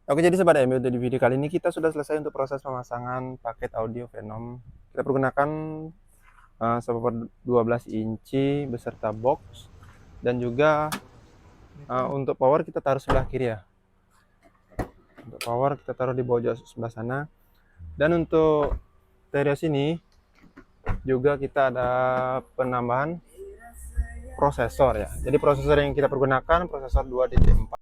Oke, jadi Sobat AMB, untuk di video kali ini kita sudah selesai untuk proses pemasangan paket audio Venom. Kita pergunakan subwoofer 12 inci beserta box, dan juga untuk power kita taruh sebelah kiri ya. Untuk power kita taruh di pojok sebelah sana. Dan untuk stereo sini juga kita ada penambahan prosesor ya. Jadi prosesor yang kita pergunakan prosesor 2DDR4.